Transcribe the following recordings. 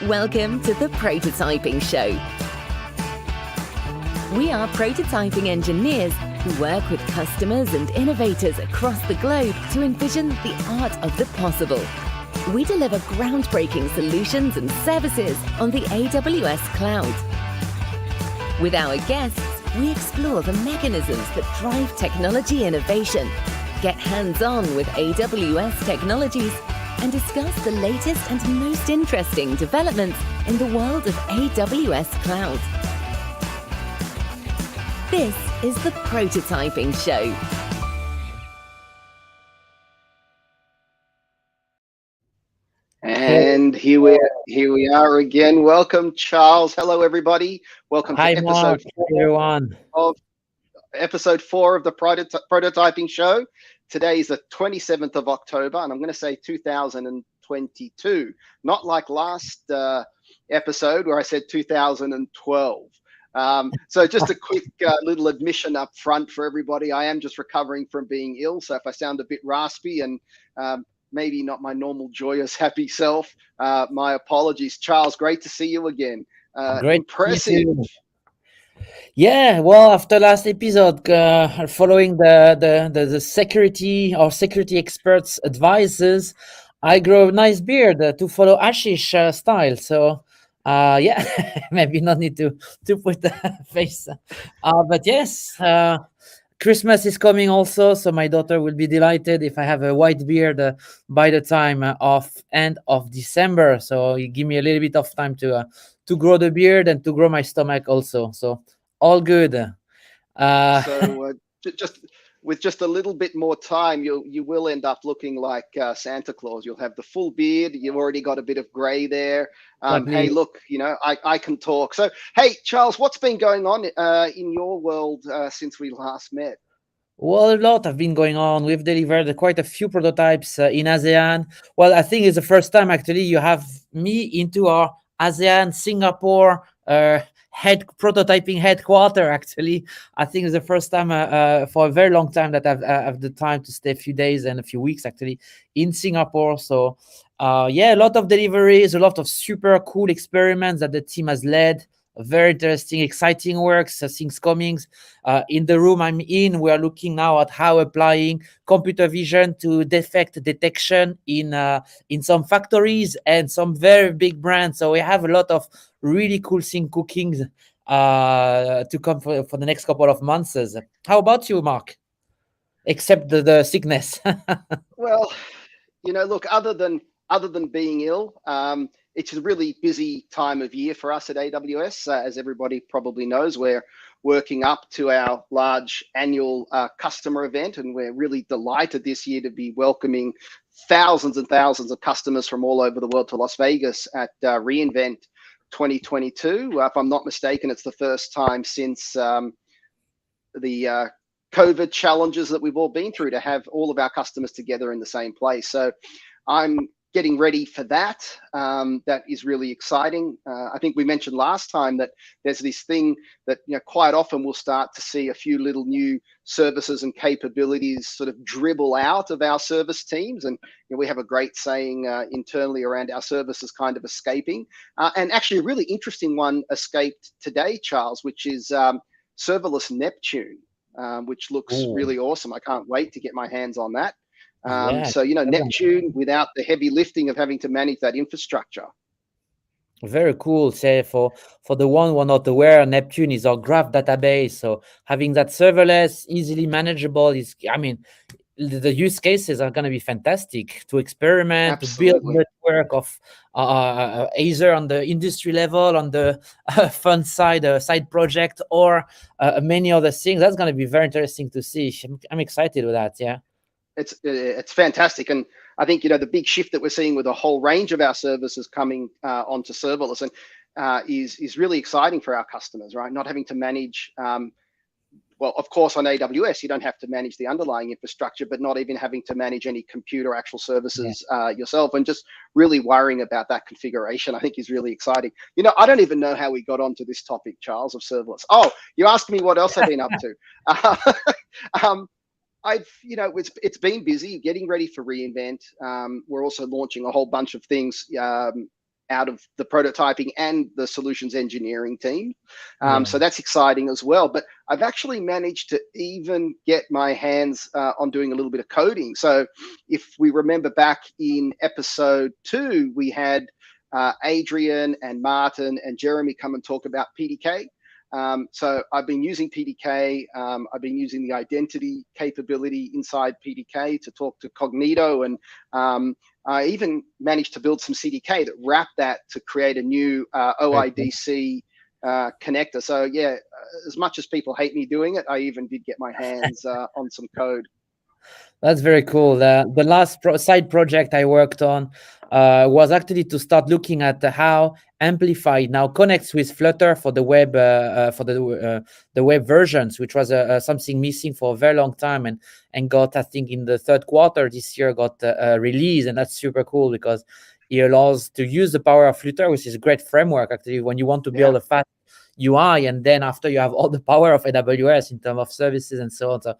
Welcome to the Prototyping Show. We are prototyping engineers who work with customers and innovators across the globe to envision the art of the possible. We deliver groundbreaking solutions and services on the AWS cloud. With our guests, we explore the mechanisms that drive technology innovation, get hands-on with AWS technologies, and discuss the latest and most interesting developments in the world of AWS cloud. This is the Prototyping Show. And here we are again. Welcome, Charles. Hello, everybody. Welcome Hi, to Mark. Everyone. Episode 4 of the Prototyping Show. Today is the 27th of October, and I'm going to say 2022, not like last episode where I said 2012. So just a quick little admission up front for everybody. I am just recovering from being ill, so if I sound a bit raspy and maybe not my normal joyous, happy self, my apologies. Charles, great to see you again. Great. Impressive. Yeah, well, after last episode, following the security or security experts' advices, I grow a nice beard to follow Ashish style. So, yeah, maybe not need to put the face. But yes, Christmas is coming also, so my daughter will be delighted if I have a white beard by the time of end of December. So you give me a little bit of time to grow the beard and to grow my stomach also. So all good. So just a little bit more time, you will end up looking like Santa Claus. You'll have the full beard. You've already got a bit of gray there. Hey, look, I can talk. So, hey, Charles, what's been going on in your world since we last met? Well, a lot have been going on. We've delivered quite a few prototypes in ASEAN. Well, I think it's the first time actually you have me into our ASEAN Singapore prototyping headquarter. Actually, I think it's the first time for a very long time that I've the time to stay a few days and a few weeks actually in Singapore. So yeah, a lot of deliveries, a lot of super cool experiments that the team has led. Very interesting, exciting works, things coming. In the room I'm in, we are looking now at how applying computer vision to defect detection in some factories and some very big brands. So we have a lot of really cool things cooking to come for the next couple of months. How about you, Mark? Except the sickness. Well, look, other than being ill, it's a really busy time of year for us at AWS. As everybody probably knows, we're working up to our large annual customer event, and we're really delighted this year to be welcoming thousands and thousands of customers from all over the world to Las Vegas at reInvent 2022. If I'm not mistaken, it's the first time since the COVID challenges that we've all been through to have all of our customers together in the same place. So I'm getting ready for that. That is really exciting. I think we mentioned last time that there's this thing that quite often we'll start to see a few little new services and capabilities sort of dribble out of our service teams, and we have a great saying internally around our services kind of escaping. And actually, a really interesting one escaped today, Charles, which is serverless Neptune, which looks really awesome. I can't wait to get my hands on that. So, Neptune without the heavy lifting of having to manage that infrastructure. Very cool. Say for the one who are not aware, Neptune is our graph database. So having that serverless, easily manageable is, the use cases are going to be fantastic to experiment, Absolutely. to build a network of either on the industry level, on the fund side, side project, or many other things. That's going to be very interesting to see. I'm excited with that. Yeah. It's fantastic, and I think the big shift that we're seeing with a whole range of our services coming onto serverless and is really exciting for our customers, right? Not having to manage. Well, of course, on AWS you don't have to manage the underlying infrastructure, but not even having to manage any compute or actual services yourself, and just really worrying about that configuration, I think is really exciting. I don't even know how we got onto this topic, Charles, of serverless. Oh, you asked me what else I've been up to. It's been busy getting ready for reInvent. We're also launching a whole bunch of things out of the prototyping and the solutions engineering team. Yeah. So that's exciting as well. But I've actually managed to even get my hands on doing a little bit of coding. So if we remember back in episode 2, we had Adrian and Martin and Jeremy come and talk about PDK. So I've been using PDK. I've been using the identity capability inside PDK to talk to Cognito, and I even managed to build some CDK that wrapped that to create a new OIDC connector. So yeah, as much as people hate me doing it, I even did get my hands on some code. That's very cool. The last side project I worked on was actually to start looking at how Amplify now connects with Flutter for the web the web versions, which was something missing for a very long time, and got, I think, in the third quarter this year, got released, and that's super cool because it allows to use the power of Flutter, which is a great framework actually when you want to build a fast UI, and then after you have all the power of AWS in terms of services and so on. So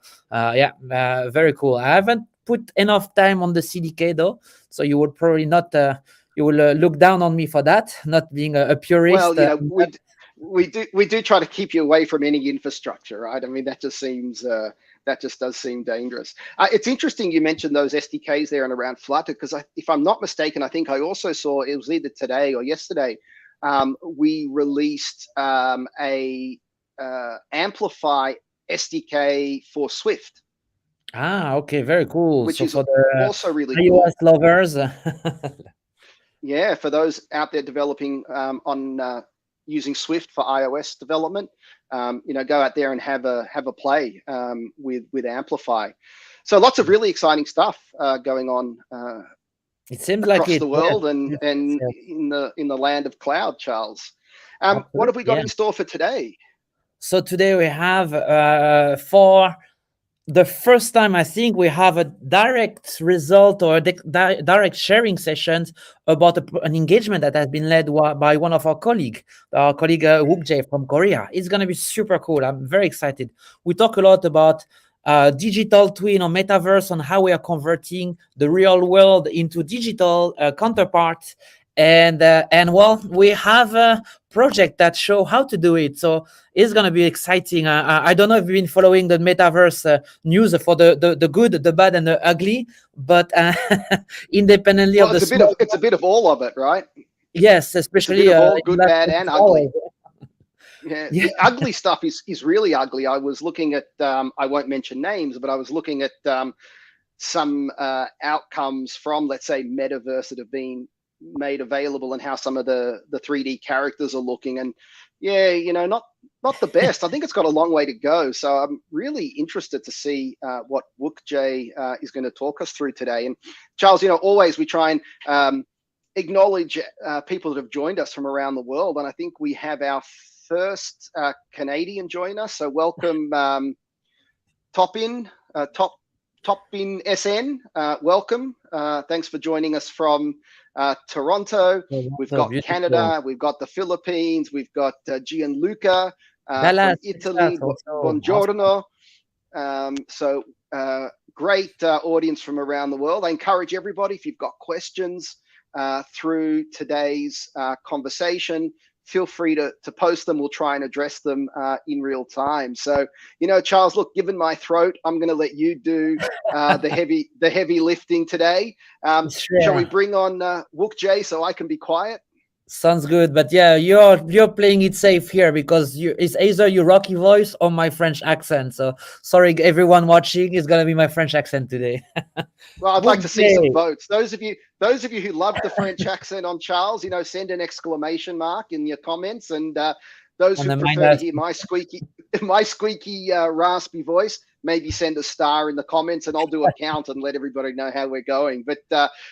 very cool. I haven't put enough time on the CDK though, so you would probably not you will look down on me for that, not being a purist. Well, you know, we do try to keep you away from any infrastructure, right? I mean, that just seems that just does seem dangerous. It's interesting you mentioned those SDKs there and around Flutter, because if I'm not mistaken, I think I also saw, it was either today or yesterday, we released a Amplify SDK for Swift. Okay, very cool. Which so is for the also really iOS cool. lovers. Yeah, for those out there developing on using Swift for iOS development, you know, go out there and have a play with Amplify. So lots of really exciting stuff going on. It seems across like the world and in the land of cloud, Charles. What have we got in store for today? So today we have for the first time, I think, we have a direct result or direct sharing sessions about an engagement that has been led by one of our colleague Wookjae from Korea. It's going to be super cool. I'm very excited. We talk a lot about digital twin or metaverse, on how we are converting the real world into digital counterparts. And well, we have a project that show how to do it. So it's going to be exciting. I don't know if you've been following the metaverse news for the good, the bad, and the ugly, but independently of the it's a bit of all of it, right? Yes, especially it's a bit of all, good, bad, and ugly. Yeah, the ugly stuff is really ugly. I was looking at, I won't mention names, but I was looking at some outcomes from, let's say, metaverse that have been made available, and how some of the 3D characters are looking. And yeah, you know, not the best. I think it's got a long way to go. So I'm really interested to see what Wookjae is going to talk us through today. And Charles, you know, always we try and acknowledge people that have joined us from around the world. And I think we have our first Canadian join us. So welcome, Topin SN. Welcome. Thanks for joining us from Toronto. We've got Canada, we've got the Philippines, we've got Gianluca from Italy. Buongiorno. So great audience from around the world. I encourage everybody, if you've got questions through today's conversation, feel free to post them. We'll try and address them in real time. So, you know, Charles, look, given my throat, I'm going to let you do the heavy lifting today. Sure. Shall we bring on Wookjae so I can be quiet? Sounds good, but yeah, you're playing it safe here, because it's either your Rocky voice or my French accent. So sorry, everyone watching, it's gonna be my French accent today. Well, I'd like to see some votes. Those of you who love the French accent on Charles, you know, send an exclamation mark in your comments, and those who prefer to hear my squeaky raspy voice, maybe send a star in the comments, and I'll do a count and let everybody know how we're going. But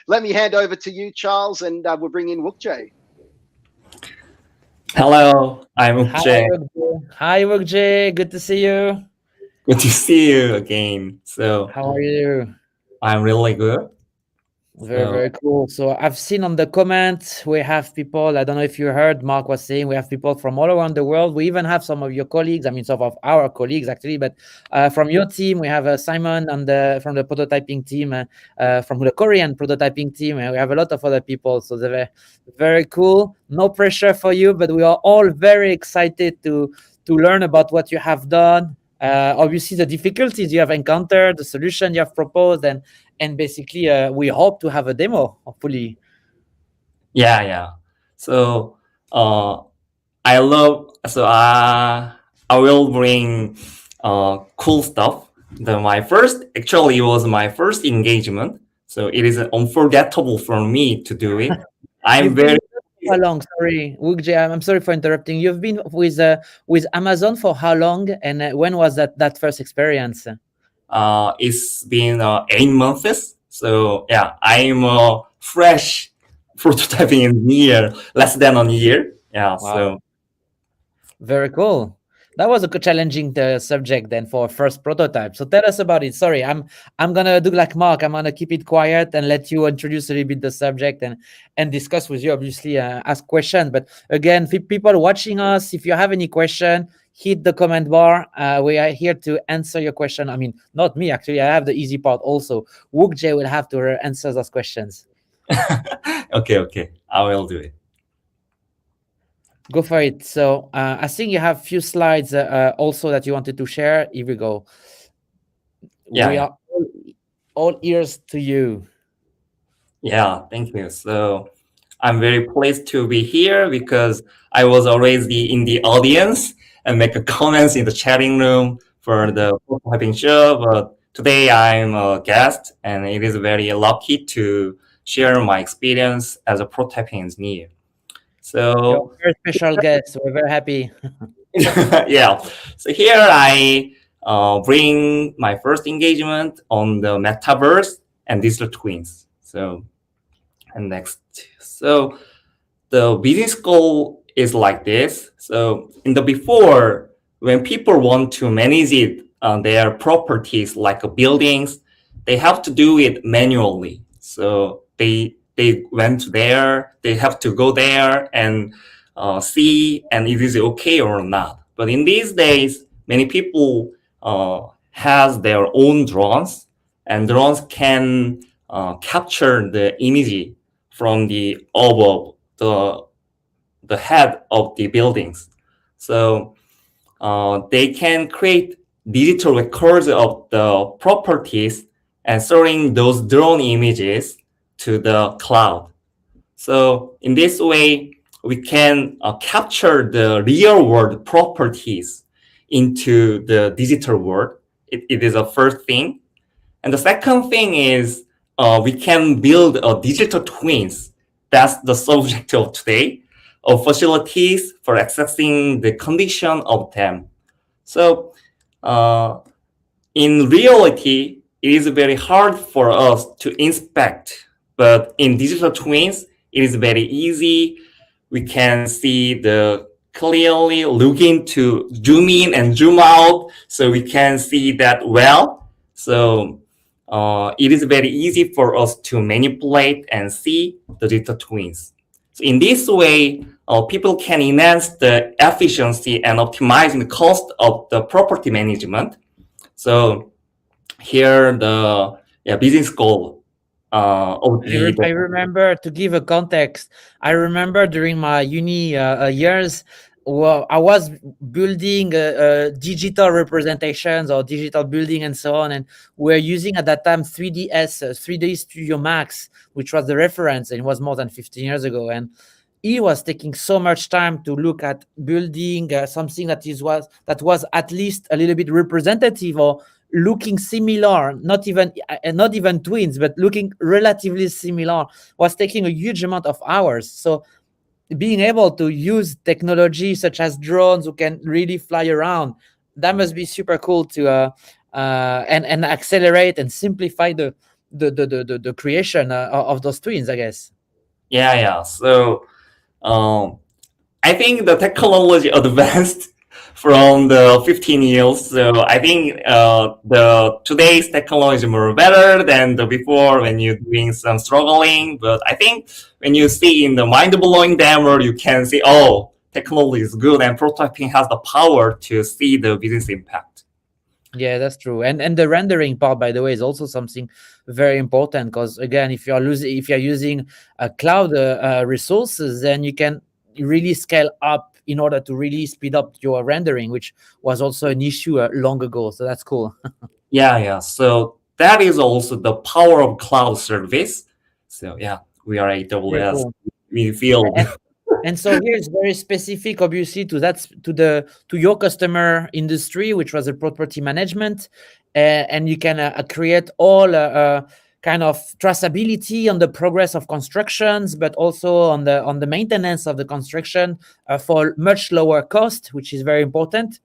let me hand over to you, Charles, and we'll bring in Wookjae. Hello, I'm Wookjae. Hi, Wookjae. Good to see you. Good to see you again. So, how are you? I'm really good. Very, So very cool. So I've seen on the comments, we have people, I don't know if you heard, Mark was saying we have people from all around the world. We even have some of your colleagues, I mean, some of our colleagues actually, but from your team, we have Simon from the prototyping team, from the Korean prototyping team, and we have a lot of other people. So they're very, very cool. No pressure for you, but we are all very excited to learn about what you have done. Obviously, the difficulties you have encountered, the solution you have proposed, and basically we hope to have a demo hopefully. yeah. So I will bring cool stuff. My first actually it was my first engagement, so it is unforgettable for me to do it. I'm You've been very for how long? Sorry, Wookjae, I'm sorry for interrupting. You've been with Amazon for how long, and when was that first experience? it's been 8 months. So yeah, I'm a fresh prototyping engineer, less than a year. Yeah, Wow. so Very cool. That was a challenging subject then for first prototype. So tell us about it. Sorry, I'm gonna do like Mark. I'm gonna keep it quiet and let you introduce a little bit the subject and discuss with you. Obviously, ask questions. But again, for people watching us, if you have any question, hit the comment bar. We are here to answer your question. I mean, not me actually. I have the easy part also. Wookjae will have to answer those questions. okay, I will do it. Go for it. So I think you have a few slides also that you wanted to share. Here we go. Yeah, We are all ears to you. Yeah, thank you. So I'm very pleased to be here because I was already in the audience and make a comments in the chatting room for the prototyping show. But today I'm a guest, and it is very lucky to share my experience as a prototyping engineer. You're So a very special guest. We're very happy. yeah, so here I bring my first engagement on the metaverse and digital twins. So and next, so the business goal is like this. So in the before, when people want to manage it, their properties like buildings, they have to do it manually. So they went there, they have to go there and see and it is okay or not. But in these days, many people has their own drones, and drones can capture the image from the above the head of the buildings. So they can create digital records of the properties and storing those drone images to the cloud. So in this way, we can capture the real world properties into the digital world. It is a first thing. And the second thing is we can build digital twins. That's the subject of today, of facilities for accessing the condition of them. So in reality, it is very hard for us to inspect, but in digital twins, it is very easy. We can see the clearly look into zoom in and zoom out, so we can see that well. So it is very easy for us to manipulate and see the digital twins. So in this way, people can enhance the efficiency and optimizing the cost of the property management. So here the business goal of I remember, to give a context, I remember during my uni years, well, I was building digital representations or digital building and so on, and we're using at that time 3D Studio Max, which was the reference, and it was more than 15 years ago. And it was taking so much time to look at building something that was at least a little bit representative or looking similar, not even twins, but looking relatively similar, was taking a huge amount of hours. So being able to use technology such as drones who can really fly around, that must be super cool to and accelerate and simplify the creation of those twins, I guess. So I think the technology advanced from the 15 years. So I think the today's technology is more better than the before when you're doing some struggling. But I think when you see in the mind-blowing demo, you can see, oh, technology is good and prototyping has the power to see the business impact. Yeah, that's true. And the rendering part, by the way, is also something very important, because again, if you're using cloud resources, then you can really scale up in order to really speed up your rendering, which was also an issue long ago. So that's cool. Yeah. So that is also the power of cloud service. So yeah, we are Very AWS. cool. We feel. And so here's very specific, obviously, to your customer industry, which was a property management, and you can create all kind of traceability on the progress of constructions, but also on the maintenance of the construction for much lower cost, which is very important.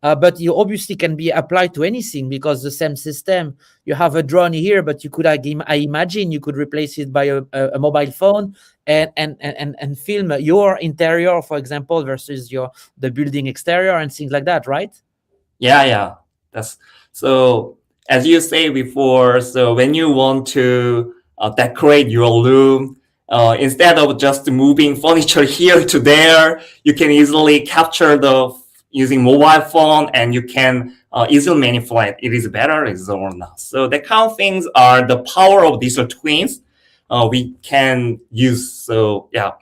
But you obviously can be applied to anything, because the same system, you have a drone here, but you could, I imagine, you could replace it by a mobile phone and film your interior, for example, versus the building exterior and things like that, right? Yeah. That's so. As you say before, so when you want to decorate your room, instead of just moving furniture here to there, you can easily capture using mobile phone, and you can easily manipulate it is better is or not. So that kind of things are the power of digital twins we can use. So yeah,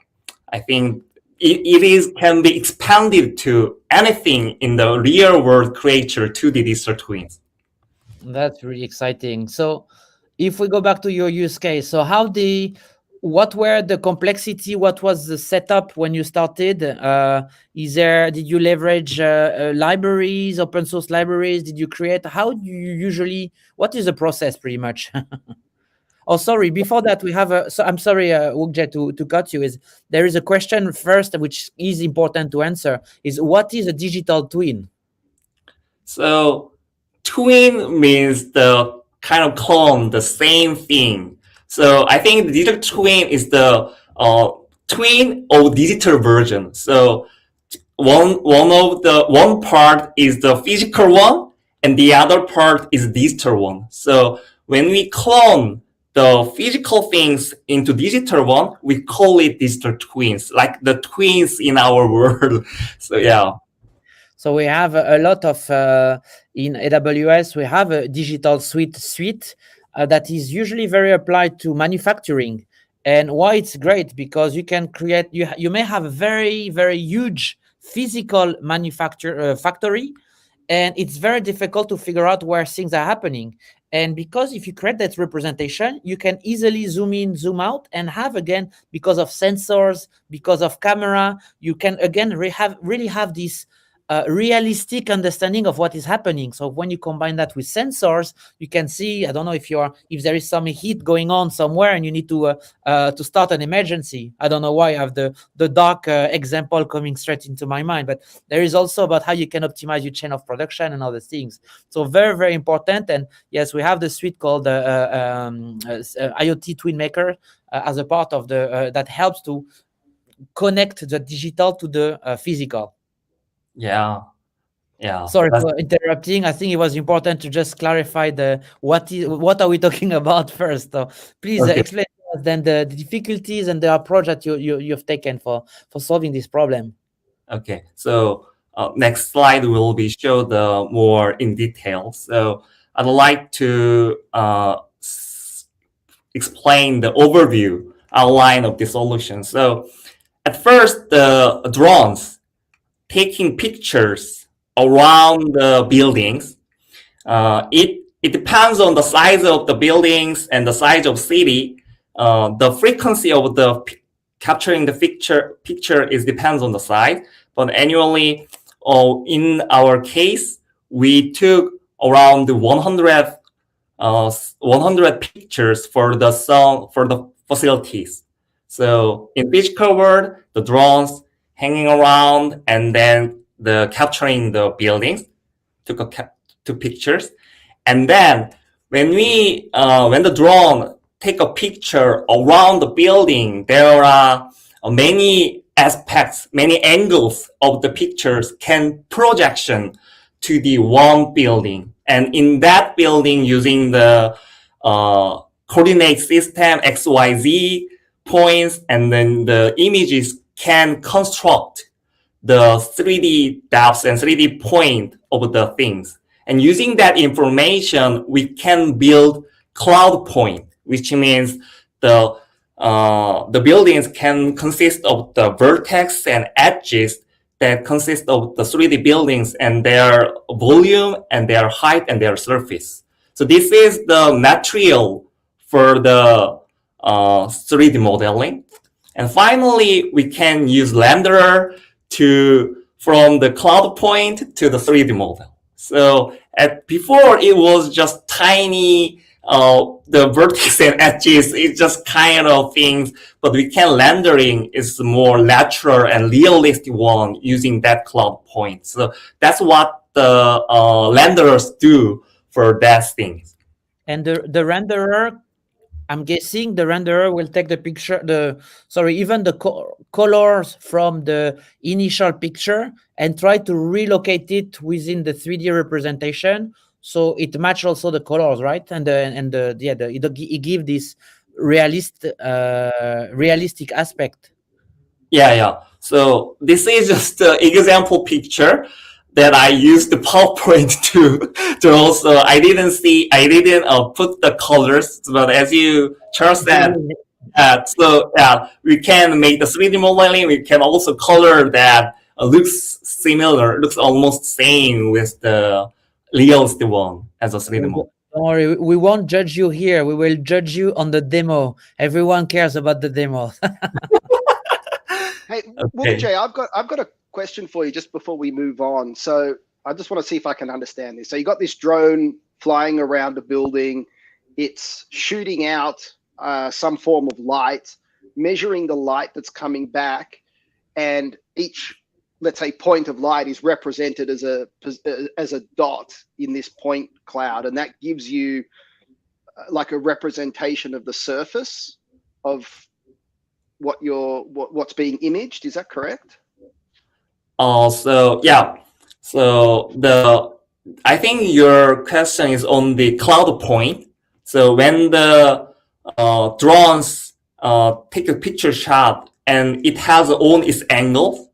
I think it can be expanded to anything in the real world creature to the digital twins. That's really exciting. So if we go back to your use case, so what were the complexity? What was the setup when you started? Did you leverage libraries, open source libraries? Did you create? How do you usually? What is the process, pretty much? Oh, sorry. Before that, we have a. So I'm sorry, Wookje, to cut you. There is a question first, which is important to answer. Is what is a digital twin? So twin means the kind of clone, the same thing. So I think the digital twin is the twin of digital version. So one part is the physical one, and the other part is digital one. So when we clone the physical things into digital one, we call it digital twins, like the twins in our world. So yeah. So we have a lot of in AWS. We have a digital suite that is usually very applied to manufacturing. And why it's great, because you can create. You may have a very, very huge physical factory, and it's very difficult to figure out where things are happening. And because if you create that representation, you can easily zoom in, zoom out, and have, again, because of sensors, because of camera, you can again really have this realistic understanding of what is happening. So when you combine that with sensors, you can see, I don't know if there is some heat going on somewhere and you need to start an emergency. I don't know why I have the dark example coming straight into my mind, but there is also about how you can optimize your chain of production and other things. So very, very important. And yes, we have the suite called IoT Twin Maker as a part of that helps to connect the digital to the physical. Yeah. Sorry for interrupting. I think it was important to just clarify what are we talking about first. So please explain to us then the difficulties and the approach that you've taken for solving this problem. Okay, so next slide will be show the more in detail. So I'd like to explain the overview outline of the solution. So at first, the drones taking pictures around the buildings. It depends on the size of the buildings and the size of city. The frequency of the capturing the picture is depends on the size. But annually, in our case, we took around 100 pictures for the facilities. So in physical world, the drones hanging around, and then the capturing the buildings, took pictures, and then when the drone take a picture around the building, there are many aspects, many angles of the pictures can projection to the one building. And in that building, using the coordinate system, XYZ points, and then the images can construct the 3D depths and 3D point of the things. And using that information, we can build cloud point, which means the buildings can consist of the vertex and edges that consist of the 3D buildings and their volume and their height and their surface. So this is the material for the 3D modeling. And finally, we can use renderer from the cloud point to the 3D model. So before it was just tiny, the vertex and edges, it's just kind of things, but we can rendering is more natural and realistic one using that cloud point. So that's what the renderers do for that thing. And the renderer, I'm guessing the renderer will take the picture, even the colors from the initial picture and try to relocate it within the 3D representation, so it match also the colors, right? It give this realistic aspect. Yeah. So this is just an example picture that I used the PowerPoint to also. I didn't put the colors, but as Charles said, we can make the 3D modeling. We can also color that looks similar, looks almost same with the realistic one as a 3D model. Don't worry, we won't judge you here. We will judge you on the demo. Everyone cares about the demo. Hey, okay. Jay, I've got a question for you just before we move on. So I just want to see if I can understand this. So you got this drone flying around a building. It's shooting out some form of light, measuring the light that's coming back, and each, let's say, point of light is represented as a dot in this point cloud, and that gives you like a representation of the surface of what's being imaged. Is that correct? So I think your question is on the cloud point. So when the drones take a picture shot and it has its angles,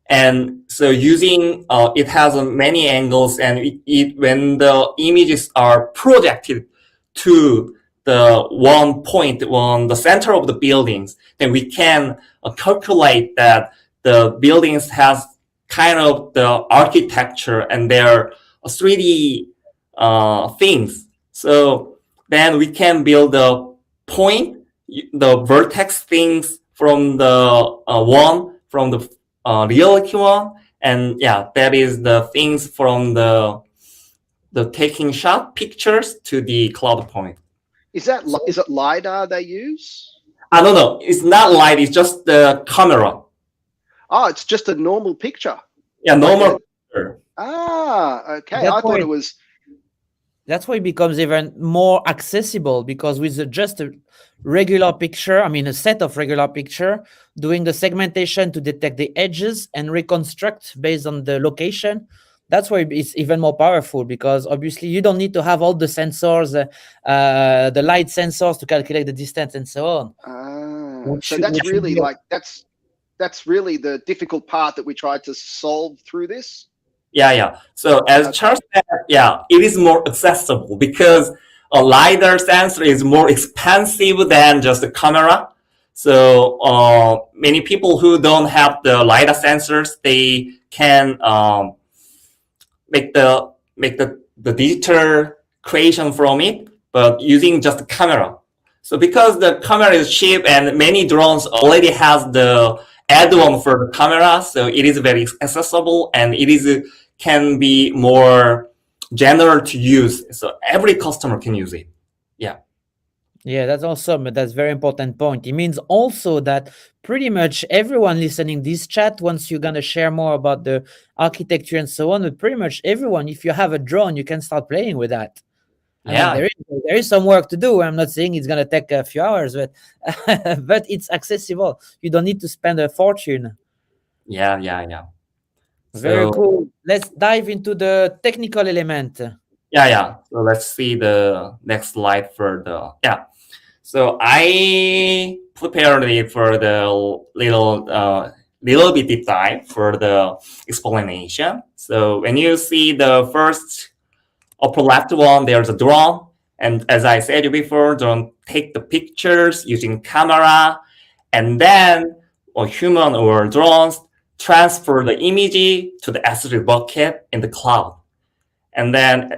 and so using it has many angles, and when the images are projected to the one point on the center of the buildings, then we can calculate that the buildings has kind of the architecture and their 3D things. So then we can build the point, the vertex things from the from the reality one, and that is the things from the taking shot pictures to the cloud point. Is it LiDAR they use? I don't know. It's not LiDAR. It's just the camera. Oh, it's just a normal picture. Yeah, normal picture. Okay. I thought it was. That's why it becomes even more accessible, because with just a regular picture, a set of regular picture, doing the segmentation to detect the edges and reconstruct based on the location, that's why it's even more powerful, because obviously you don't need to have all the sensors, the light sensors to calculate the distance and so on. So that's really that's really the difficult part that we tried to solve through this. Yeah. So as Charles said, it is more accessible because a LiDAR sensor is more expensive than just a camera. So many people who don't have the LiDAR sensors, they can make the digital creation from it, but using just a camera. So because the camera is cheap and many drones already has the add-on for the camera, so it is very accessible and it can be more general to use. So every customer can use it. Yeah, that's awesome. But that's a very important point. It means also that pretty much everyone listening this chat, once you're going to share more about the architecture and so on, but pretty much everyone, if you have a drone, you can start playing with that. There is some work to do. I'm not saying it's going to take a few hours, but but it's accessible. You don't need to spend a fortune. Yeah. Very So cool. Let's dive into the technical element. yeah. So let's see the next slide for the So I prepared it for the little bit deep dive for the explanation. So when you see the first upper left one, there's a drone. And as I said before, drone take the pictures using camera, and then a human or drones transfer the image to the S3 bucket in the cloud. And then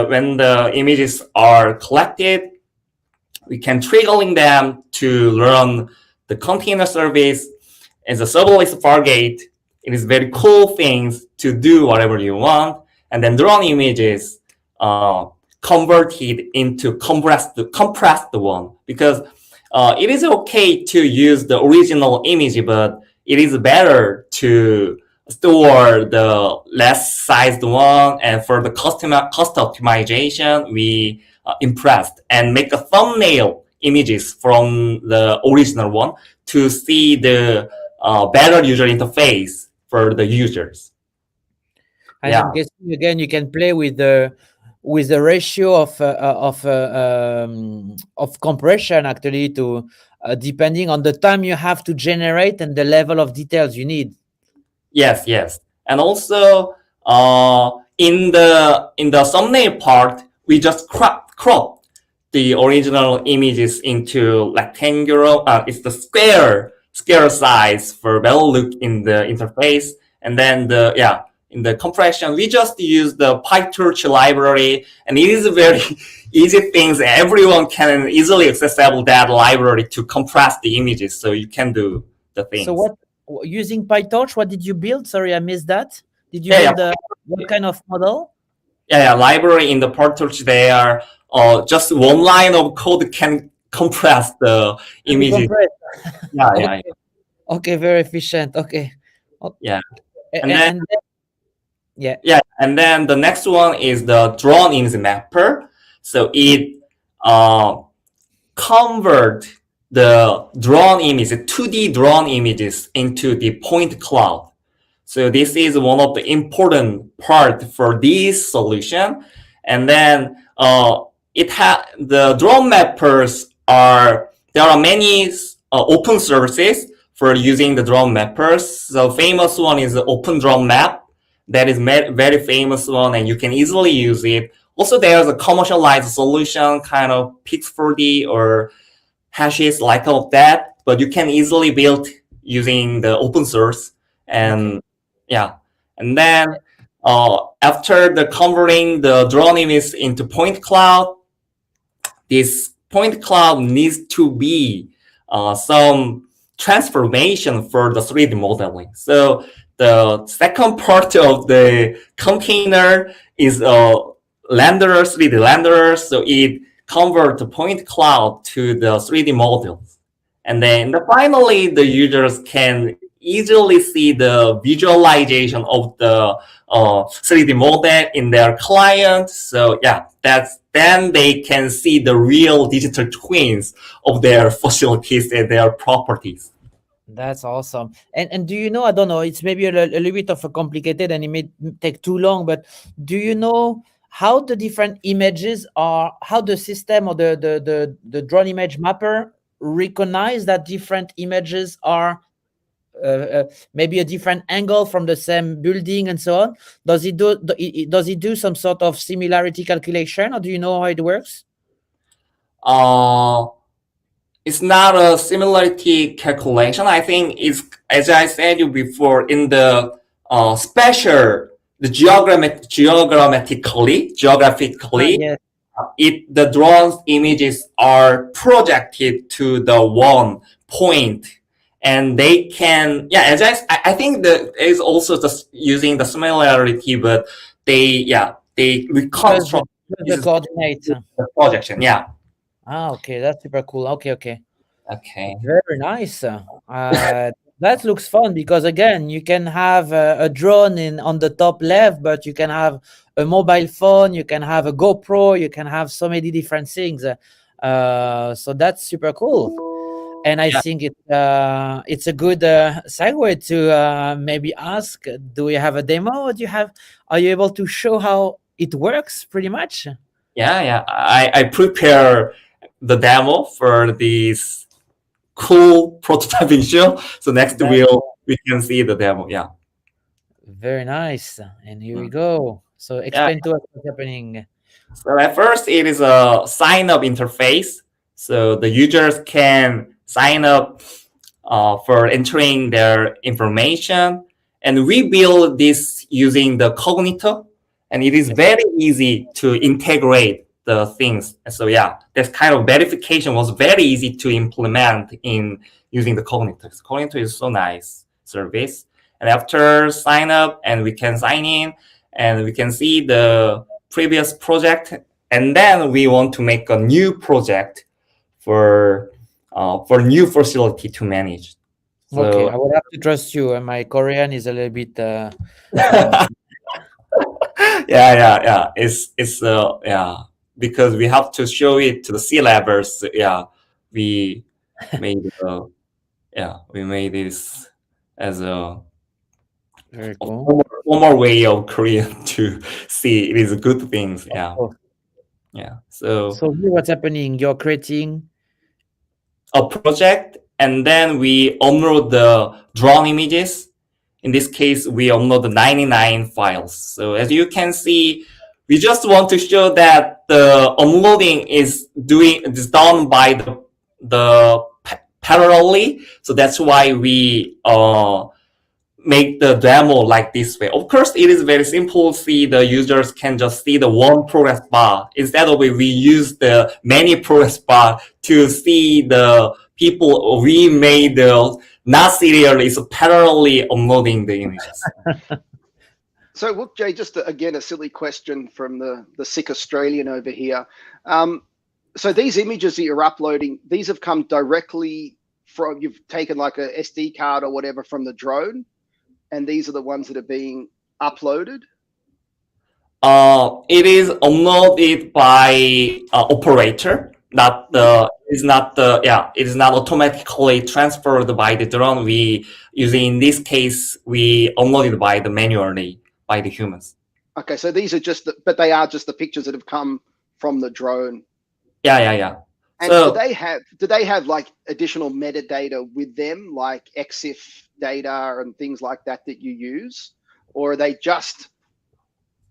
when the images are collected, we can triggering them to run the container service as a serverless Fargate. It is very cool things to do whatever you want, and then drone images converted into compressed one, because it is okay to use the original image, but it is better to store the less sized one, and for the cost optimization, we impressed and make a thumbnail images from the original one to see the better user interface for the users. And I'm guessing again you can play with the ratio of compression actually to depending on the time you have to generate and the level of details you need. Yes, and also in the thumbnail part, we just crop the original images into rectangular. It's the square size for better look in the interface, and then in the compression, we just use the PyTorch library, and it is a very easy things. Everyone can easily accessible that library to compress the images, so you can do the things. So using PyTorch, what did you build? Sorry, I missed that. Did you build what kind of model? Library in the PyTorch, they are just one line of code can compress the images. Okay, very efficient. Okay. Yeah. And then the next one is the drone image mapper. So it convert the drone image, 2D drone images into the point cloud. So this is one of the important part for this solution. And then the drone mappers there are many open sources for using the drone mappers. So famous one is the Open Drone Map. That is very famous one, and you can easily use it. Also, there's a commercialized solution, kind of Pix4D or hashes like of that, but you can easily build using the open source. And and then after the converting the drone image into point cloud, this point cloud needs to be some transformation for the 3D modeling. So the second part of the container is 3D renderer. So it converts the point cloud to the 3D models. And then then the users can easily see the visualization of the 3D model in their client. So then they can see the real digital twins of their facilities and their properties. That's awesome. And do you know, I don't know, it's maybe a little bit of a complicated and it may take too long, but do you know how the different images are, how the system or the drone image mapper recognize that different images are maybe a different angle from the same building and so on? Does it do some sort of similarity calculation, or do you know how it works? It's not a similarity calculation. I think it's, as I said you before, in the special, the geographically, the drone's images are projected to the one point, and they can, I think that is also just using the similarity, but they reconstruct the coordinate, the projection. Okay, that's super cool. Okay, very nice. That looks fun, because again, you can have a drone on the top left, but you can have a mobile phone, you can have a GoPro, you can have so many different things. So that's super cool. And I Yeah. think it's a good segue to maybe ask: do we have a demo? Do you have? Are you able to show how it works? Pretty much. Yeah. I prepare the demo for this cool prototyping show. So next we can see the demo. Yeah. Very nice. And here we Mm. go. So explain to us what's happening. So at first, it is a sign up interface. So the users can sign up for entering their information. And we build this using the Cognito. And it is very easy to integrate the things. So yeah, this kind of verification was very easy to implement in using the Cognito. Cognito is so nice service. And after sign up, and we can sign in, and we can see the previous project, and then we want to make a new project for new facility to manage. So, Okay, I would have to trust you. And my Korean is a little bit. yeah. It's because we have to show it to the C levels. So, yeah, we made we made this as a Very cool. one more way of Korean to see it is good things. Yeah. course. Yeah. So here what's happening? You're creating a project, and then we upload the drawn images. In this case, we upload the 99 files. So as you can see, we just want to show that the uploading is done by the parallelly. So that's why we make the demo like this way. Of course, it is very simple. See, the users can just see the one progress bar. Instead of we use the many progress bar to see the people we made not serially, so parallelly uploading the images. So look, Jay, just again, a silly question from the sick Australian over here. So these images that you're uploading, these have come directly from, you've taken like a SD card or whatever from the drone, and these are the ones that are being uploaded? It is uploaded by operator, not the. It is not automatically transferred by the drone. We using in this case we uploaded by the manually by the humans. Okay, so these are but they are just the pictures that have come from the drone. Yeah. And so, do they have like additional metadata with them, like EXIF data and things like that you use, or are they just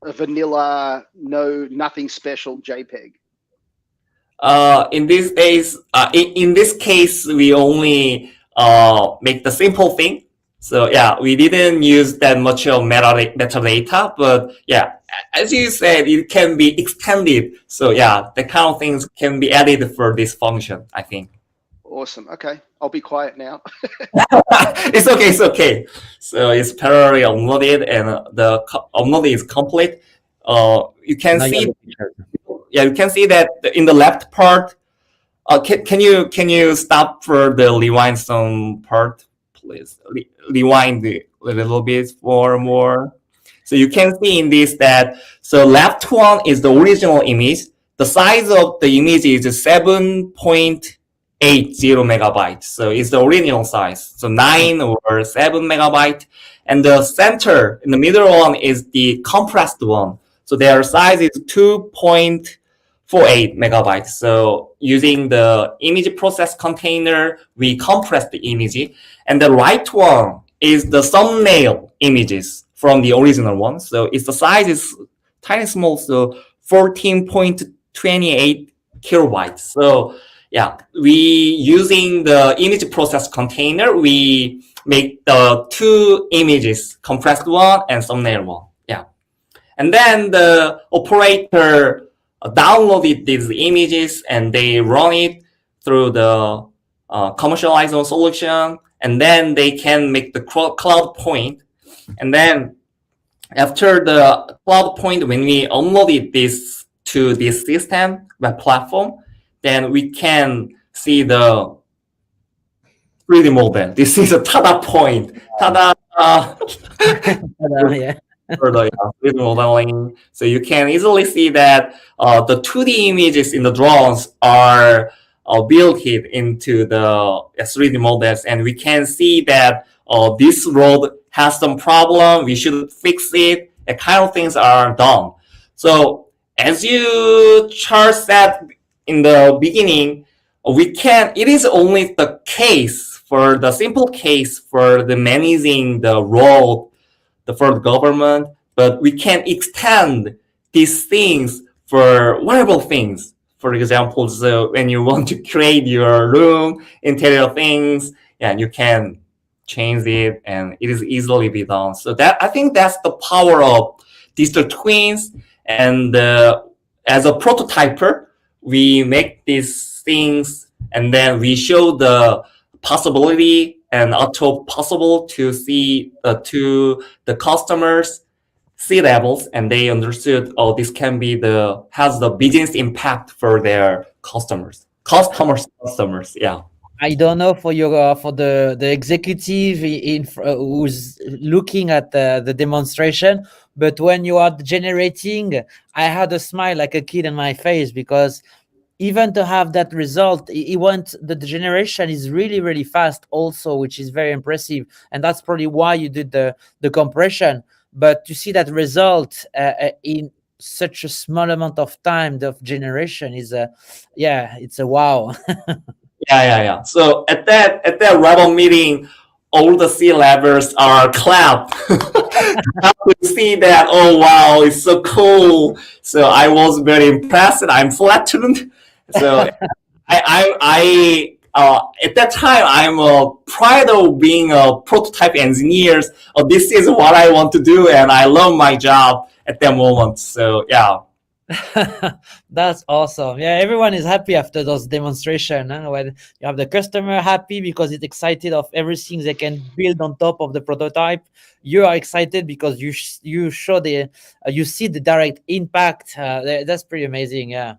a vanilla, nothing special JPEG? In this case, we only make the simple thing. So yeah, we didn't use that much of metadata, but yeah, as you said, it can be extended. So yeah, the kind of things can be added for this function, I think. Awesome. Okay, I'll be quiet now. It's okay. So it's parallelly uploaded, and the uploading is complete. You can see. Yeah, you can see that in the left part. Can you stop for the rewind some part, please? Rewind a little bit for more. So you can see in this that left one is the original image. The size of the image is 7.80 megabytes. So it's the original size. So 9 or 7 megabyte. And the center in the middle one is the compressed one. So their size is 2.48 megabytes. So using the image process container, we compress the image. And the right one is the thumbnail images from the original one. So the size is tiny small, so 14.28 kilobytes. So yeah, we using the image process container, we make the two images, compressed one and thumbnail one. Yeah. And then the operator downloaded these images and they run it through the commercialized solution, and then they can make the cloud point. And then after the cloud point, when we uploaded this to this system web platform, then we can see the 3D model. This is a Tada point. Tada. Yeah. For the 3D modeling. So you can easily see that the 2D images in the drones are build it into the 3D models, and we can see that this road has some problem, we should fix it, that kind of things are done. So as you Charles said in the beginning, it is only the case for the simple case for the managing the road for the government, but we can extend these things for wearable things. For example, so when you want to create your room, interior things, and you can change it, and it is easily be done. So that I think that's the power of digital twins. And as a prototyper, we make these things, and then we show the possibility and also possible to see to the customers C-levels, and they understood, oh, this can be has the business impact for their customers. Yeah. I don't know for your for the executive who's looking at the demonstration, but when you are generating, I had a smile like a kid in my face, because even to have that result, the generation is really, really fast also, which is very impressive. And that's probably why you did the compression. But to see that result in such a small amount of time, the generation is it's a wow. Yeah. So at that Rebel meeting, all the C-levels are clapped. To see that, oh wow, it's so cool. So I was very impressed. I'm flattened. So I at that time, I'm proud of being a prototype engineer. This is what I want to do, and I love my job at that moment. So yeah. That's awesome. Yeah, everyone is happy after those demonstrations. When you have the customer happy because it's excited of everything they can build on top of the prototype. You are excited because you show you see the direct impact. That's pretty amazing. Yeah.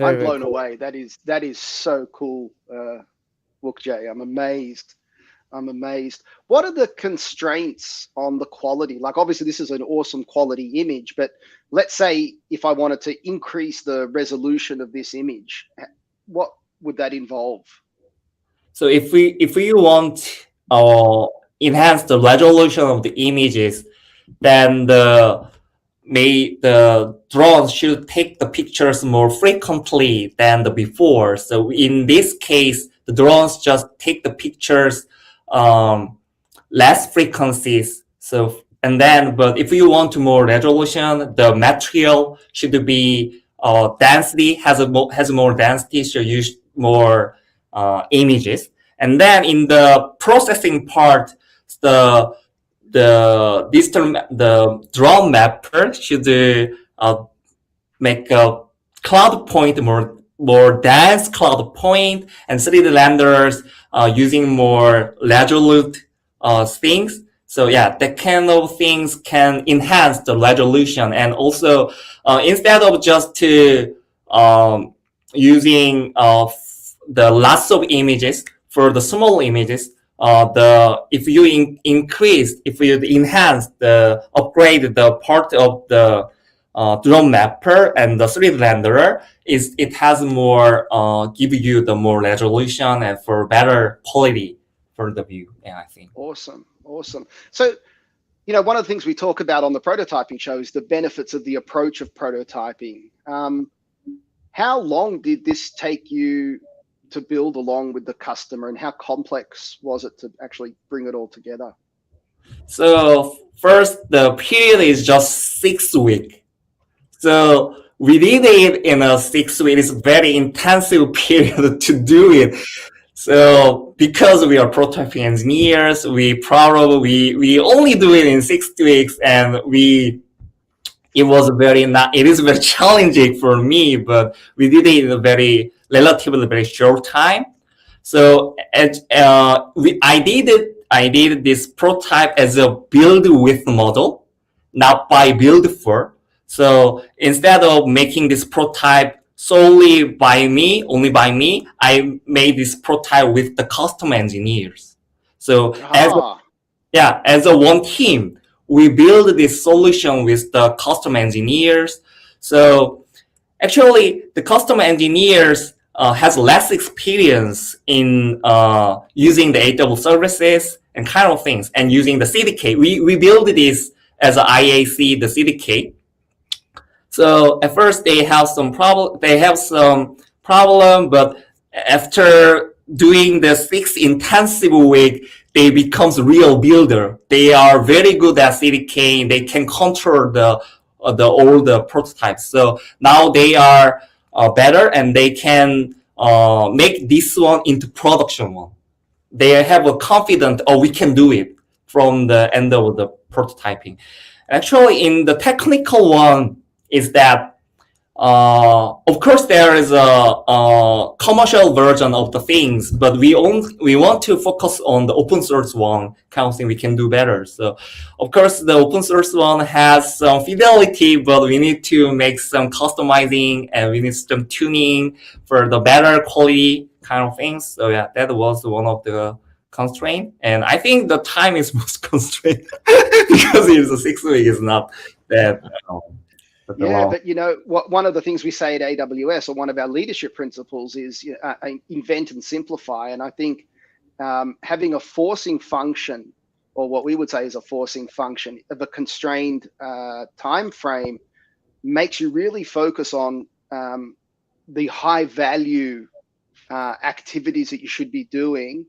I'm blown away. That is so cool, Wook-Jae. I'm amazed. What are the constraints on the quality? Like, obviously, this is an awesome quality image, but let's say if I wanted to increase the resolution of this image, what would that involve? So if we want enhance the resolution of the images, then the drones should take the pictures more frequently than the before. So in this case, the drones just take the pictures less frequencies. So but if you want more resolution, the material should be density has more density, so use more images. And then in the processing part, the drone mapper should make a cloud point more dense cloud point, and 3D renders using more resolute things. So yeah, that kind of things can enhance the resolution. And also instead of just using the lots of images for the small images, if you enhance upgrade the part of the drone mapper and the 3D renderer, it has more give you the more resolution and for better quality for the view. Yeah, I think. Awesome. So, one of the things we talk about on the prototyping show is the benefits of the approach of prototyping. How long did this take you to build along with the customer, and how complex was it to actually bring it all together? So first, the period is just 6 weeks. So we did it in a 6 weeks. It's very intensive period to do it. So because we are prototyping engineers, we only do it in 6 weeks, and it is very challenging for me, but we did it in a relatively very short time. So I did this prototype as a build with model, not by build for. So instead of making this prototype solely only by me, I made this prototype with the custom engineers. So as a one team, we build this solution with the custom engineers. So actually, the custom engineers has less experience in using the AWS services and kind of things, and using the CDK. We build this as an IAC, the CDK. So at first they have some problem. But after doing the 6 intensive week, they becomes real builder. They are very good at CDK. They can control all the prototypes. So now they are better, and they can make this one into production one. They have a confidence, we can do it from the end of the prototyping. Actually, in the technical one, is that of course there is a commercial version of the things, but we want to focus on the open source one, kind of thing we can do better. So of course the open source one has some fidelity, but we need to make some customizing, and we need some tuning for the better quality kind of things. So yeah, that was one of the constraint. And I think the time is most constrained because it's a 6 week is not that yeah, but one of the things we say at AWS, or one of our leadership principles, is invent and simplify. And I think having a forcing function, or what we would say is a forcing function of a constrained time frame, makes you really focus on the high value activities that you should be doing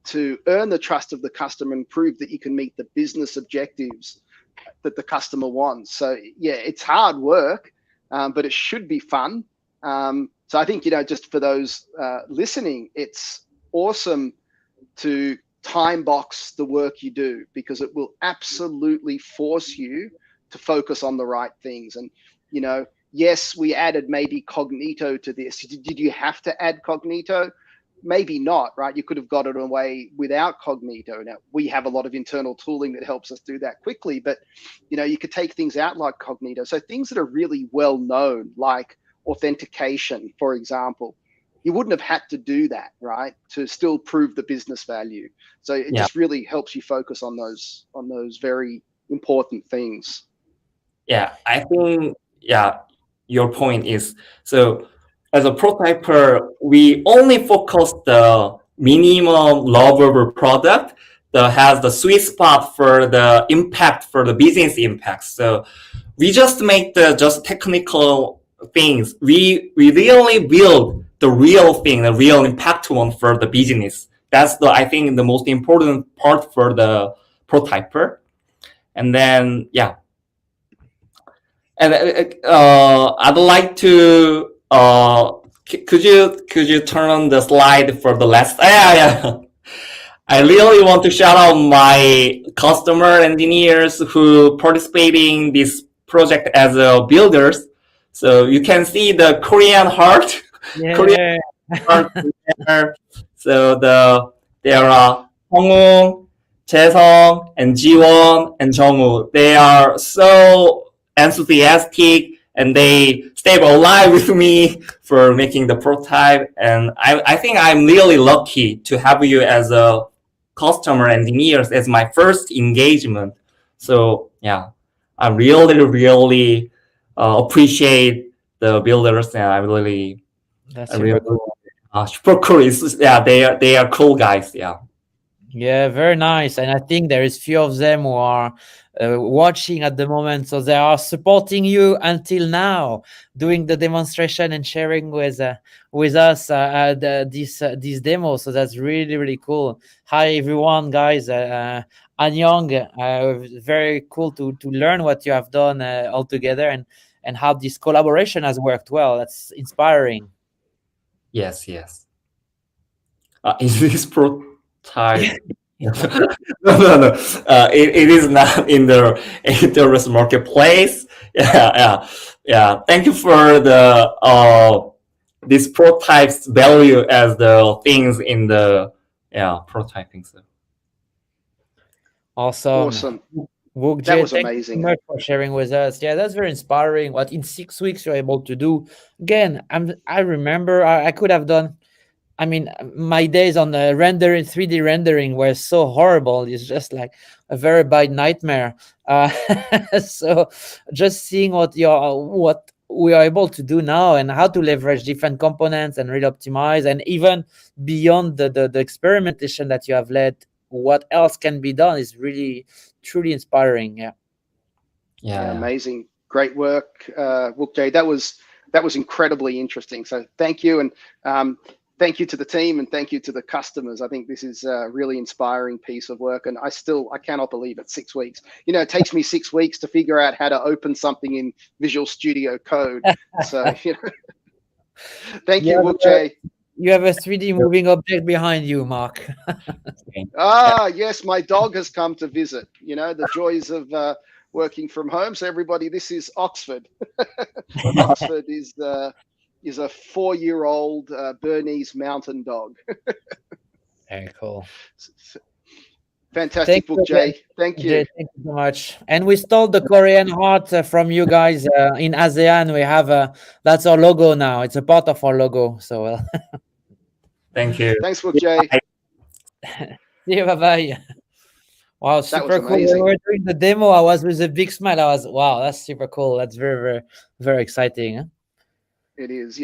to earn the trust of the customer and prove that you can meet the business objectives that the customer wants. So yeah, it's hard work, but it should be fun. So I think, just for those listening, it's awesome to time box the work you do, because it will absolutely force you to focus on the right things. And, yes, we added maybe Cognito to this. Did you have to add Cognito? Maybe not, right? You could have got it away without Cognito. Now, we have a lot of internal tooling that helps us do that quickly, but you could take things out like Cognito. So things that are really well known, like authentication, for example, you wouldn't have had to do that, right, to still prove the business value. So it just really helps you focus on those very important things. Yeah, I think your point is, so as a prototyper, we only focus the minimum lovable product that has the sweet spot for the impact, for the business impact. So we just make the just technical things. We really build the real thing, the real impact one for the business. That's I think the most important part for the prototyper. And then and I'd like to could you turn on the slide for the last? Yeah. I really want to shout out my customer engineers who participating in this project as builders. So you can see the Korean heart. Yeah. Korean heart there. So there are Hongwoo, Jaesung, and Jiwon, and Jongwoo. They are so enthusiastic, and they stayed alive with me for making the prototype. And I think I'm really lucky to have you as a customer engineers as my first engagement. So yeah, I really appreciate the builders, and I really super cool. They are cool guys. Yeah, very nice. And I think there is few of them who are watching at the moment, so they are supporting you until now, doing the demonstration and sharing with us this demo. So that's really cool. Hi everyone, guys. Anyong, very cool to learn what you have done all together, and how this collaboration has worked well. That's inspiring. Yes. Is this prototype? No. It is not in the AWS marketplace. Yeah. Thank you for the this prototype's value as the things in the prototyping. So awesome. Wook, that was thank amazing. you so much for sharing with us. Yeah, that's very inspiring. What in 6 weeks you're able to do. Again, I remember I could have done. I mean, my days on the 3D rendering were so horrible. It's just like a very bad nightmare. So just seeing what we are able to do now, and how to leverage different components and really optimize, and even beyond the experimentation that you have led, what else can be done is really truly inspiring. Yeah. Yeah, amazing, great work, Wookjae. That was incredibly interesting. So thank you, and thank you to the team, and thank you to the customers. I think this is a really inspiring piece of work, and I cannot believe it. 6 weeks. It takes me 6 weeks to figure out how to open something in Visual Studio Code. So thank you, Wookjae. You have a 3D moving object behind you, Mark. Yes, my dog has come to visit. The joys of working from home. So everybody, this is Oxford. Oxford is a 4-year-old Bernese mountain dog. Very cool. Fantastic, Wookjae. Thank you. Thank you so much. And we stole the Korean heart from you guys in ASEAN. We have that's our logo now. It's a part of our logo. So thank you. Thanks, Wookjae. See you. Bye-bye. Wow, super cool. When we were doing the demo, I was with a big smile. I was, wow, that's super cool. That's very, very, very exciting. Huh? It is.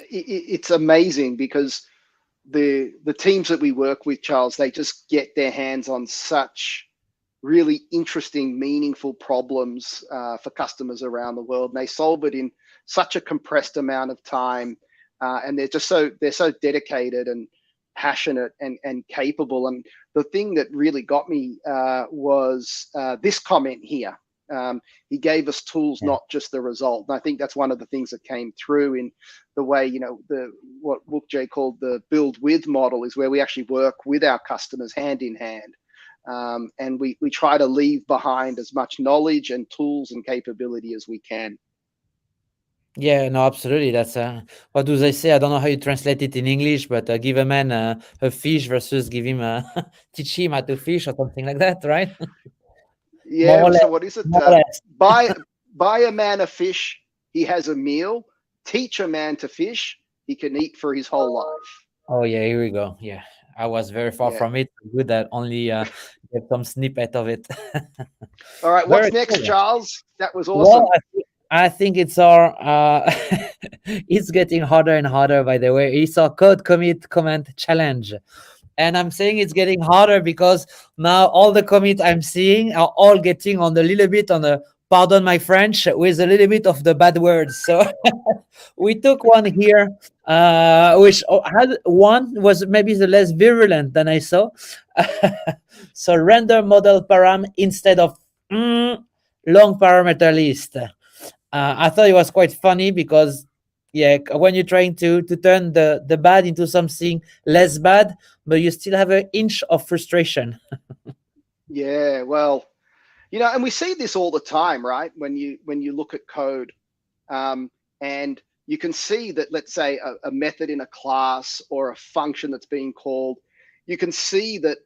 It's amazing because the teams that we work with, Charles, they just get their hands on such really interesting, meaningful problems for customers around the world, and they solve it in such a compressed amount of time, and they're so dedicated and passionate and capable. And the thing that really got me was this comment here. He gave us tools, not just the result. And I think that's one of the things that came through in the way, what Wookjae called the build with model, is where we actually work with our customers hand in hand. And we try to leave behind as much knowledge and tools and capability as we can. Yeah, no, absolutely. That's what do they say? I don't know how you translate it in English, but give a man a fish versus give him teach him how to fish or something like that, right? Yeah. So what is it? Buy a man a fish, he has a meal. Teach a man to fish, he can eat for his whole life. Oh yeah, here we go. Yeah, I was very far from it. Good that only get some snippet of it. All right, what's next, Charles? That was awesome. Well, I think it's our it's getting harder and harder, by the way. It's our code commit comment challenge. And I'm saying it's getting harder because now all the commits I'm seeing are all getting on the little bit on the, pardon my French, with a little bit of the bad words. So we took one here, which had one was maybe the less virulent than I saw. So render model param instead of long parameter list. I thought it was quite funny because, yeah, when you're trying to turn the bad into something less bad, but you still have an inch of frustration. Yeah, well, and we see this all the time, right? When you look at code, and you can see that, let's say, a method in a class or a function that's being called, you can see that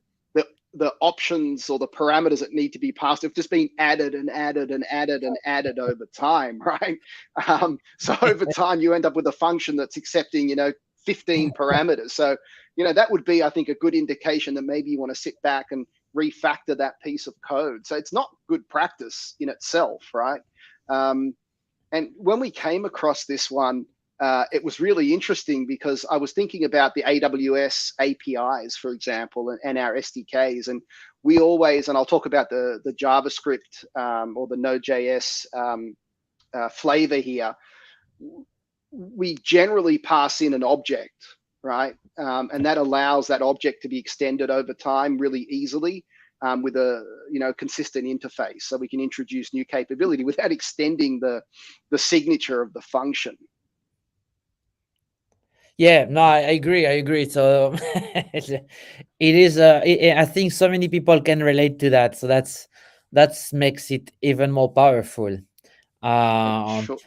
the options or the parameters that need to be passed have just been added and added and added and added over time, right? So over time, you end up with a function that's accepting, 15 parameters. So, that would be, I think, a good indication that maybe you want to sit back and refactor that piece of code. So it's not good practice in itself, right? And when we came across this one, it was really interesting because I was thinking about the AWS APIs, for example, and our SDKs. And we always, and I'll talk about the JavaScript or the Node.js flavor here, we generally pass in an object, right? And that allows that object to be extended over time really easily with a consistent interface. So we can introduce new capability without extending the signature of the function. Yeah, no, I agree. So it is. I think so many people can relate to that. So that makes it even more powerful. Sure.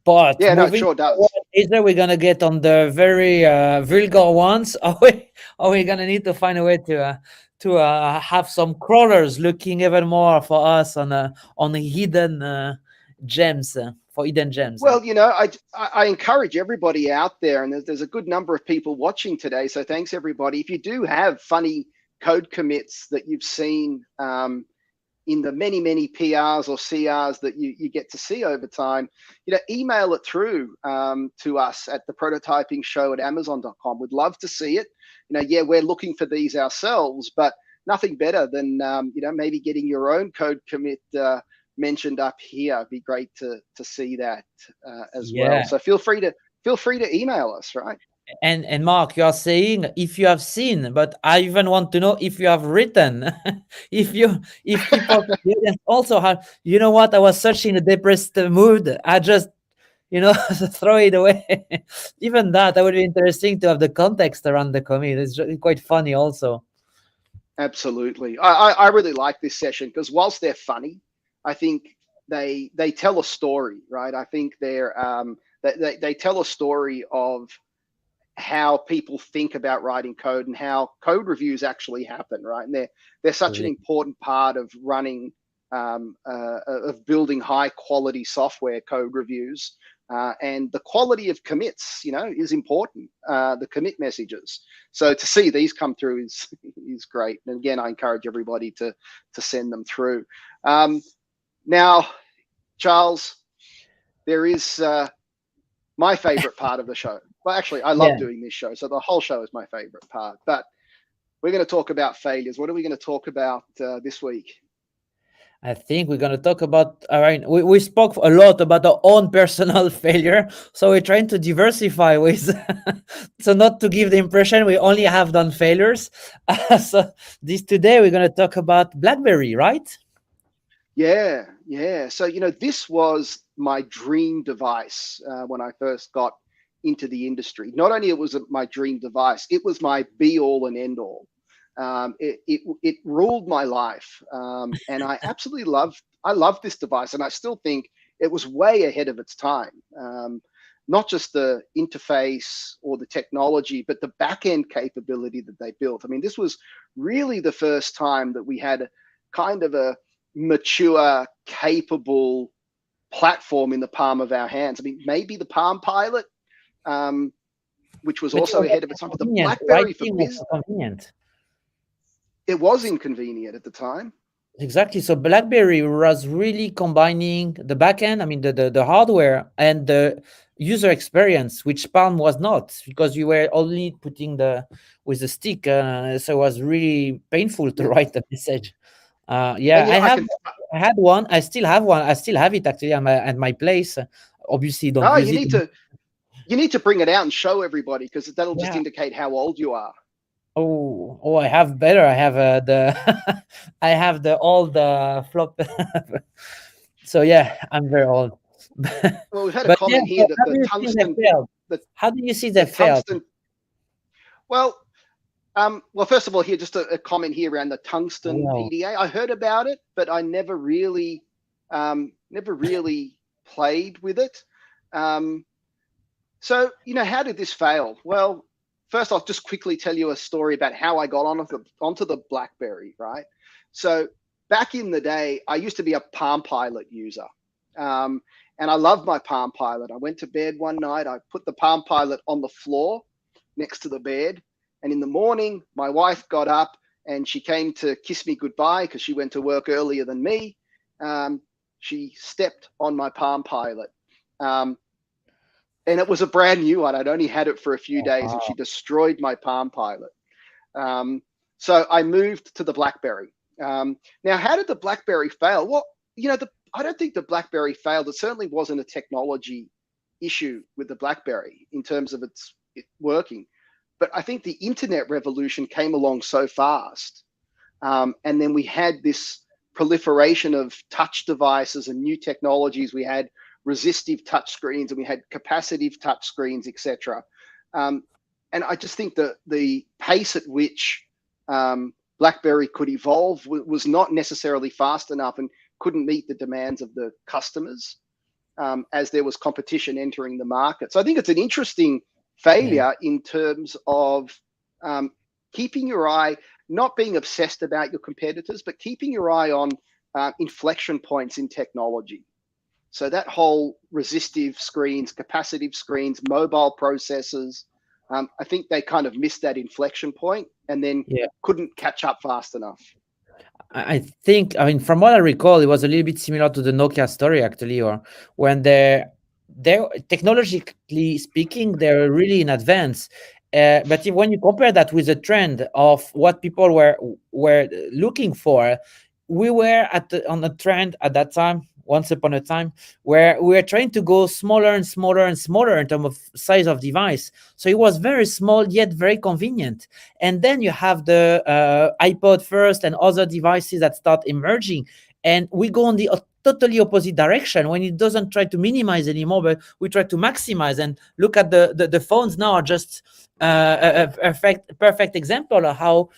But yeah, no, it sure does. Either we're gonna get on the very vulgar ones, or we're gonna need to find a way to have some crawlers looking even more for us on the hidden gems. For hidden gems. Well, I encourage everybody out there, and there's a good number of people watching today, so thanks everybody. If you do have funny code commits that you've seen, in the many PRs or CRs that you get to see over time, email it through to us at the prototyping show at amazon.com. We'd love to see it. Yeah, we're looking for these ourselves, but nothing better than maybe getting your own code commit mentioned up here. It'd be great to see that as well. So feel free to email us, right? And Mark, you are saying if you have seen, but I even want to know if you have written. if people also have, you know what? I was such in a depressed mood. I just, throw it away. Even that would be interesting to have the context around the commit. It's really quite funny also. Absolutely. I really like this session because whilst they're funny, I think they tell a story, right? I think they tell a story of how people think about writing code and how code reviews actually happen, right? And they're such an important part of running, of building high quality software code reviews. And the quality of commits, is important, the commit messages. So to see these come through is great. And again, I encourage everybody to send them through. Now, Charles, there is my favorite part of the show. Well, actually, I love doing this show. So the whole show is my favorite part. But we're going to talk about failures. What are we going to talk about this week? I think we're going to talk about, we spoke a lot about our own personal failure. So we're trying to diversify with, so not to give the impression we only have done failures. So today we're going to talk about BlackBerry, right? Yeah. So, this was my dream device when I first got into the industry. Not only it was my dream device, it was my be all and end all. It ruled my life, and I absolutely loved this device, and I still think it was way ahead of its time. Not just the interface or the technology, but the back-end capability that they built. I mean, this was really the first time that we had kind of a mature, capable platform in the palm of our hands. I mean, maybe the Palm Pilot, which was also ahead of its time, but the BlackBerry for business. It was inconvenient at the time. Exactly. So BlackBerry was really combining the backend, the hardware and the user experience, which Palm was not, because you were only putting with the stick. So it was really painful to write the message. I had one. I still have one. I still have it actually at my place. Obviously, don't use it. You need to bring it out and show everybody, because that'll just indicate how old you are. Oh, I have better. I have I have the old flop. So I'm very old. Well, we've had a comment here that the tungsten. How do you see that failed? Well, first of all, here just a comment here around the tungsten PDA. I heard about it, but I never really played with it. So how did this fail? Well, first, I'll just quickly tell you a story about how I got onto the BlackBerry, right? So back in the day, I used to be a Palm Pilot user, and I loved my Palm Pilot. I went to bed one night, I put the Palm Pilot on the floor next to the bed, and in the morning, my wife got up and she came to kiss me goodbye because she went to work earlier than me. She stepped on my Palm Pilot. And it was a brand new one. I'd only had it for a few days, and she destroyed my Palm Pilot. So I moved to the BlackBerry. Now, how did the BlackBerry fail? Well, I don't think the BlackBerry failed. It certainly wasn't a technology issue with the BlackBerry in terms of it working. But I think the internet revolution came along so fast. And then we had this proliferation of touch devices and new technologies. We had resistive touch screens and we had capacitive touch screens, etc. And I just think that the pace at which BlackBerry could evolve was not necessarily fast enough and couldn't meet the demands of the customers as there was competition entering the market. So I think it's an interesting failure in terms of keeping your eye, not being obsessed about your competitors, but keeping your eye on inflection points in technology. So that whole resistive screens, capacitive screens, mobile processors, I think they kind of missed that inflection point and then couldn't catch up fast enough. I think, I mean, from what I recall, it was a little bit similar to the Nokia story, actually, or when they're technologically speaking, they're really in advance. But when you compare that with the trend of what people were looking for, we were on a trend at that time, once upon a time, where we were trying to go smaller and smaller and smaller in terms of size of device. So it was very small yet very convenient. And then you have the iPod first and other devices that start emerging, and we go on the totally opposite direction when it doesn't try to minimize anymore, but we try to maximize. And look at the phones now are just a perfect example of how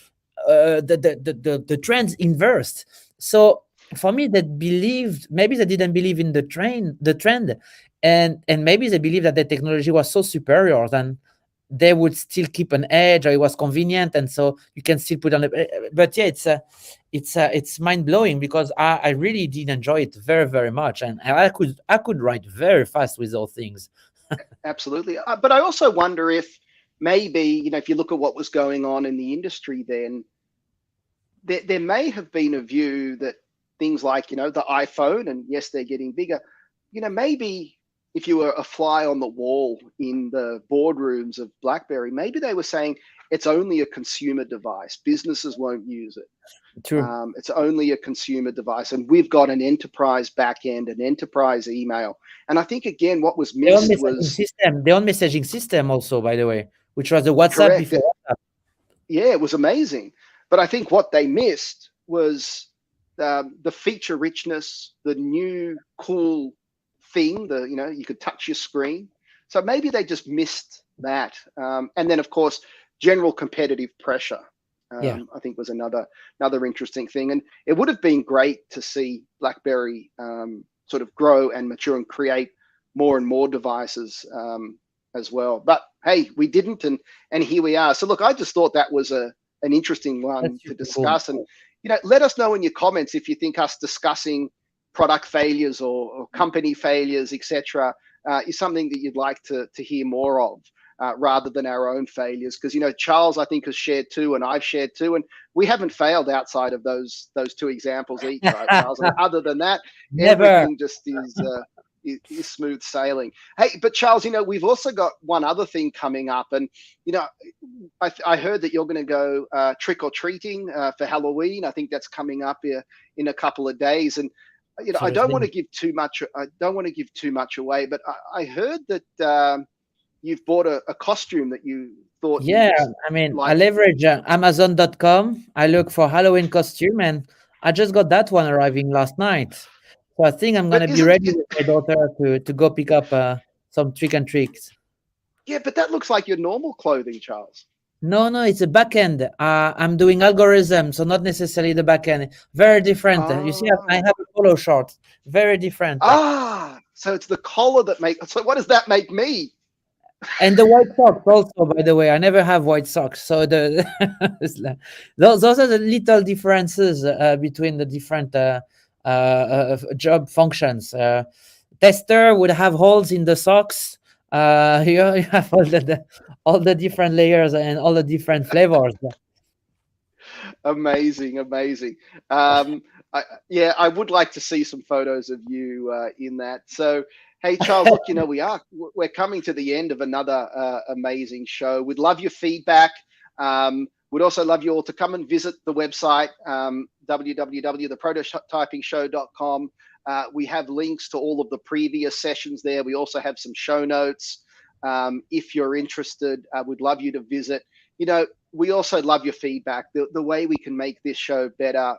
the trends inversed. So for me, that believed, maybe they didn't believe in the trend, and maybe they believed that the technology was so superior than they would still keep an edge, or it was convenient, and so you can still put on the. But yeah, it's mind blowing, because I really did enjoy it very, very much, and I could write very fast with those things. Absolutely. But I also wonder if maybe, if you look at what was going on in the industry then, there may have been a view that things like, the iPhone, and yes, they're getting bigger, maybe if you were a fly on the wall in the boardrooms of BlackBerry, maybe they were saying it's only a consumer device. Businesses won't use it. True. It's only a consumer device, and we've got an enterprise backend, an enterprise email. And I think, again, what was missed was their own messaging system also, by the way, which was the WhatsApp correct. before WhatsApp. Yeah, it was amazing. But I think what they missed was the feature richness, the new cool thing, you could touch your screen. So maybe they just missed that. And then, of course, general competitive pressure, I think was another interesting thing. And it would have been great to see BlackBerry sort of grow and mature and create more and more devices as well. But hey, we didn't, and here we are. So look, I just thought that was an interesting one to discuss. Cool. And let us know in your comments if you think us discussing product failures or company failures, etc., is something that you'd like to hear more of, rather than our own failures. Because Charles, I think, has shared two, and I've shared two, and we haven't failed outside of those two examples each, right, Charles? And other than that, everything just is smooth sailing. Hey, but Charles, we've also got one other thing coming up, and I heard that you're going to go trick or treating for Halloween. I think that's coming up here in a couple of days, and I don't want to give too much. I don't want to give too much away, but I heard that you've bought a costume that you thought. Yeah, I mean, I leverage Amazon.com. I look for Halloween costume, and I just got that one arriving last night. So I think I'm going to be ready with my daughter to go pick up some trick and tricks. Yeah, but that looks like your normal clothing, Charles. No, it's a back end. I'm doing algorithm, so not necessarily the back end. Very different. You see, I have a polo short. Very different. So it's the collar that makes. So what does that make me? And the white socks also, by the way. I never have white socks. So those are the little differences between the different job functions. Tester would have holes in the socks. You have all the different layers and all the different flavors. Amazing. I would like to see some photos of you in that. So, hey, Charles, look, we're coming to the end of another amazing show. We'd love your feedback. We'd also love you all to come and visit the website, www.theprototypingshow.com. We have links to all of the previous sessions there. We also have some show notes. If you're interested, we'd love you to visit. We also love your feedback. The way we can make this show better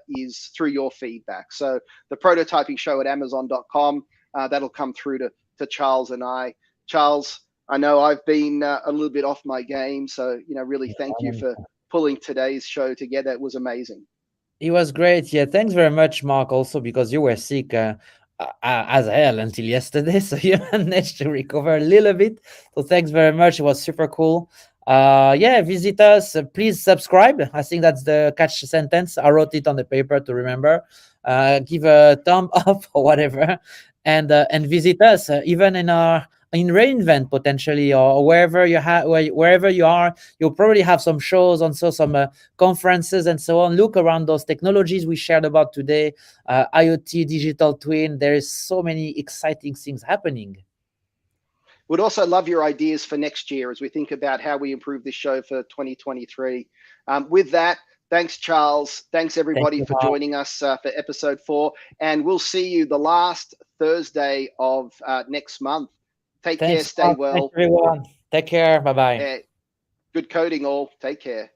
is through your feedback. So the prototyping show at Amazon.com, that'll come through to Charles and I. Charles, I know I've been a little bit off my game. So, really thank you for pulling today's show together. It was amazing. It was great. Yeah, thanks very much, Mark, also because you were sick as hell until yesterday. So you managed to recover a little bit. So thanks very much. It was super cool. Visit us. Please subscribe. I think that's the catch sentence. I wrote it on the paper to remember. Give a thumb up or whatever. And visit us even in our in reInvent potentially, or wherever wherever you are, you'll probably have some shows, and so some conferences and so on. Look around those technologies we shared about today, IoT, digital twin. There is so many exciting things happening. Would also love your ideas for next year as we think about how we improve this show for 2023. With that, thanks, Charles. Thanks, everybody, for joining us for episode 4. And we'll see you the last Thursday of next month. Take care. Stay well. Thanks, everyone. Take care. Bye-bye. Good coding all. Take care.